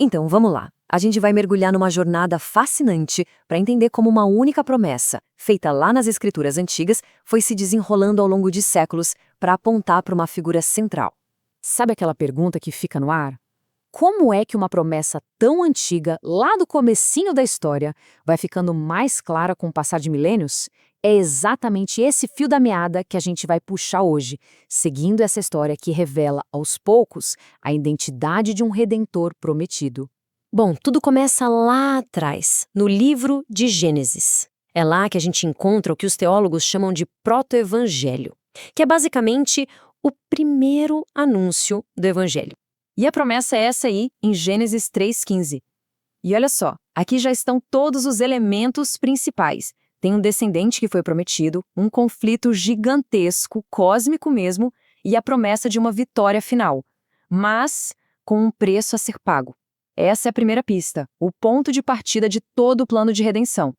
Então, vamos lá. A gente vai mergulhar numa jornada fascinante para entender como uma única promessa, feita lá nas escrituras antigas, foi se desenrolando ao longo de séculos para apontar para uma figura central. Sabe aquela pergunta que fica no ar? Como é que uma promessa tão antiga, lá do comecinho da história, vai ficando mais clara com o passar de milênios? É exatamente esse fio da meada que a gente vai puxar hoje, seguindo essa história que revela, aos poucos, a identidade de um redentor prometido. Bom, tudo começa lá atrás, no livro de Gênesis. É lá que a gente encontra o que os teólogos chamam de proto-evangelho, que é basicamente o primeiro anúncio do evangelho. E a promessa é essa aí, em Gênesis 3,15. E olha só, aqui já estão todos os elementos principais. Tem um descendente que foi prometido, um conflito gigantesco, cósmico mesmo, e a promessa de uma vitória final. Mas com um preço a ser pago. Essa é a primeira pista, o ponto de partida de todo o plano de redenção.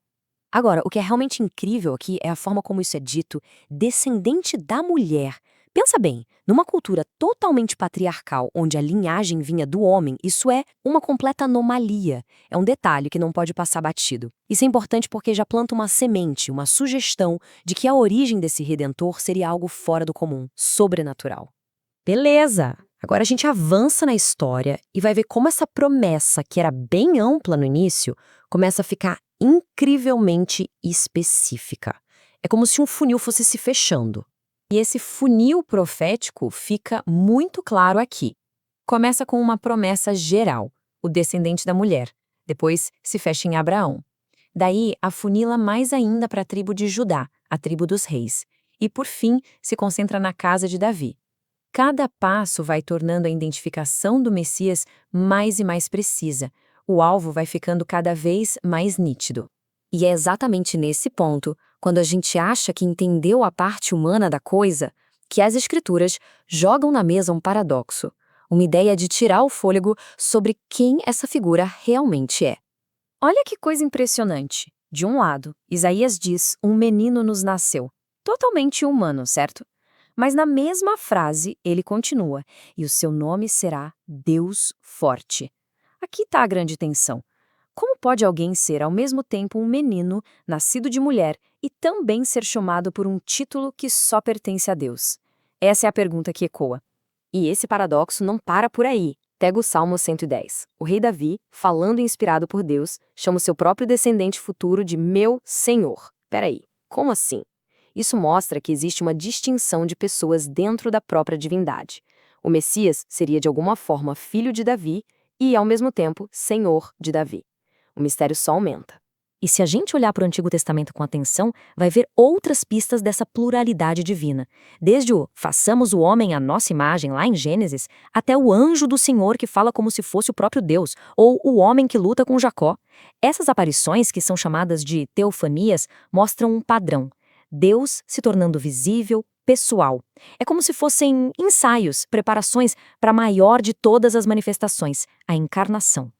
Agora, o que é realmente incrível aqui é a forma como isso é dito, descendente da mulher. Pensa bem, numa cultura totalmente patriarcal, onde a linhagem vinha do homem, isso é uma completa anomalia. É um detalhe que não pode passar batido. Isso é importante porque já planta uma semente, uma sugestão de que a origem desse redentor seria algo fora do comum, sobrenatural. Beleza! Agora a gente avança na história e vai ver como essa promessa, que era bem ampla no início, começa a ficar incrivelmente específica. É como se um funil fosse se fechando. E esse funil profético fica muito claro aqui. Começa com uma promessa geral, o descendente da mulher. Depois se fecha em Abraão. Daí afunila mais ainda para a tribo de Judá, a tribo dos reis. E por fim se concentra na casa de Davi. Cada passo vai tornando a identificação do Messias mais e mais precisa. O alvo vai ficando cada vez mais nítido. E é exatamente nesse ponto, quando a gente acha que entendeu a parte humana da coisa, que as Escrituras jogam na mesa um paradoxo, uma ideia de tirar o fôlego sobre quem essa figura realmente é. Olha que coisa impressionante. De um lado, Isaías diz: um menino nos nasceu. Totalmente humano, certo? Mas na mesma frase, ele continua: e o seu nome será Deus Forte. Aqui está a grande tensão. Como pode alguém ser ao mesmo tempo um menino, nascido de mulher, e também ser chamado por um título que só pertence a Deus? Essa é a pergunta que ecoa. E esse paradoxo não para por aí. Pega o Salmo 110. O rei Davi, falando inspirado por Deus, chama o seu próprio descendente futuro de meu Senhor. Peraí, como assim? Isso mostra que existe uma distinção de pessoas dentro da própria divindade. O Messias seria de alguma forma filho de Davi e, ao mesmo tempo, Senhor de Davi. O mistério só aumenta. E se a gente olhar para o Antigo Testamento com atenção, vai ver outras pistas dessa pluralidade divina. Desde o façamos o homem à nossa imagem, lá em Gênesis, até o anjo do Senhor que fala como se fosse o próprio Deus, ou o homem que luta com Jacó. Essas aparições, que são chamadas de teofanias, mostram um padrão. Deus se tornando visível, pessoal. É como se fossem ensaios, preparações para a maior de todas as manifestações, a encarnação.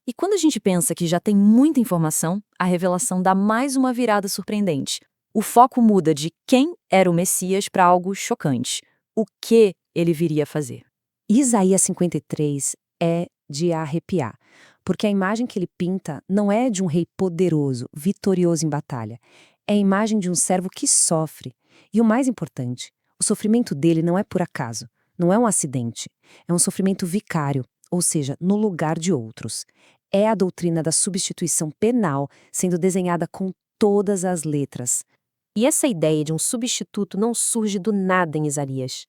E quando a gente pensa que já tem muita informação, a revelação dá mais uma virada surpreendente. O foco muda de quem era o Messias para algo chocante. O que ele viria a fazer. Isaías 53 é de arrepiar, porque a imagem que ele pinta não é de um rei poderoso, vitorioso em batalha. É a imagem de um servo que sofre. E o mais importante, o sofrimento dele não é por acaso, não é um acidente. É um sofrimento vicário, ou seja, no lugar de outros. É a doutrina da substituição penal sendo desenhada com todas as letras. E essa ideia de um substituto não surge do nada em Isaías.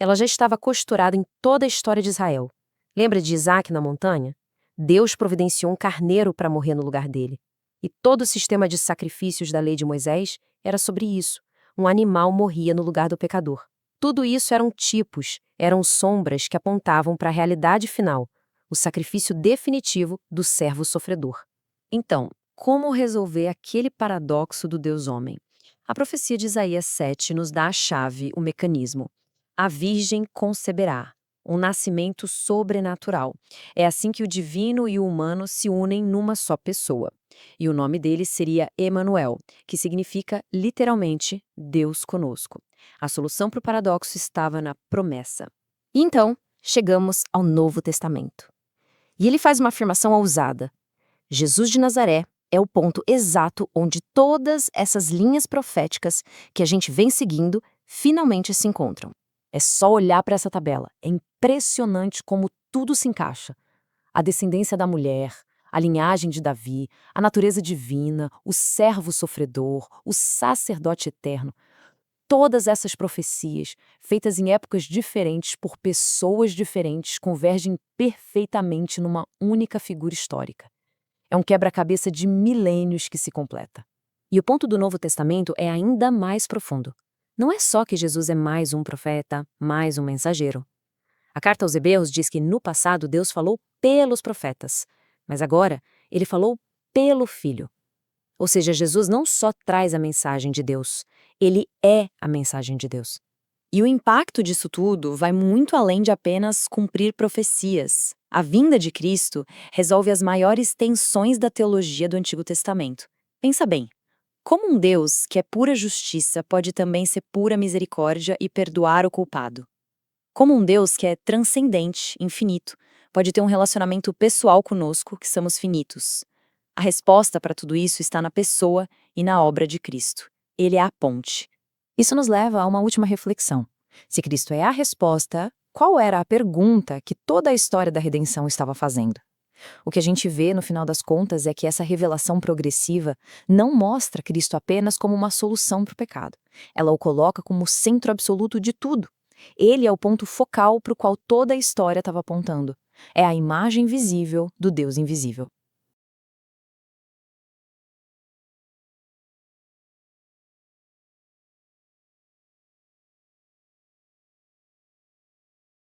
Ela já estava costurada em toda a história de Israel. Lembra de Isaac na montanha? Deus providenciou um carneiro para morrer no lugar dele. E todo o sistema de sacrifícios da lei de Moisés era sobre isso. Um animal morria no lugar do pecador. Tudo isso eram tipos, eram sombras que apontavam para a realidade final, o sacrifício definitivo do servo sofredor. Então, como resolver aquele paradoxo do Deus-homem? A profecia de Isaías 7 nos dá a chave, o mecanismo. A virgem conceberá, um nascimento sobrenatural. É assim que o divino e o humano se unem numa só pessoa. E o nome dele seria Emanuel, que significa literalmente Deus conosco. A solução para o paradoxo estava na promessa. E então, chegamos ao Novo Testamento. E ele faz uma afirmação ousada. Jesus de Nazaré é o ponto exato onde todas essas linhas proféticas que a gente vem seguindo finalmente se encontram. É só olhar para essa tabela. É impressionante como tudo se encaixa. A descendência da mulher, a linhagem de Davi, a natureza divina, o servo sofredor, o sacerdote eterno. Todas essas profecias, feitas em épocas diferentes por pessoas diferentes, convergem perfeitamente numa única figura histórica. É um quebra-cabeça de milênios que se completa. E o ponto do Novo Testamento é ainda mais profundo. Não é só que Jesus é mais um profeta, mais um mensageiro. A carta aos Hebreus diz que no passado Deus falou pelos profetas, mas agora ele falou pelo Filho. Ou seja, Jesus não só traz a mensagem de Deus, ele é a mensagem de Deus. E o impacto disso tudo vai muito além de apenas cumprir profecias. A vinda de Cristo resolve as maiores tensões da teologia do Antigo Testamento. Pensa bem, como um Deus que é pura justiça pode também ser pura misericórdia e perdoar o culpado? Como um Deus que é transcendente, infinito, pode ter um relacionamento pessoal conosco, que somos finitos? A resposta para tudo isso está na pessoa e na obra de Cristo. Ele é a ponte. Isso nos leva a uma última reflexão. Se Cristo é a resposta, qual era a pergunta que toda a história da redenção estava fazendo? O que a gente vê, no final das contas, é que essa revelação progressiva não mostra Cristo apenas como uma solução para o pecado. Ela o coloca como o centro absoluto de tudo. Ele é o ponto focal para o qual toda a história estava apontando. É a imagem visível do Deus invisível.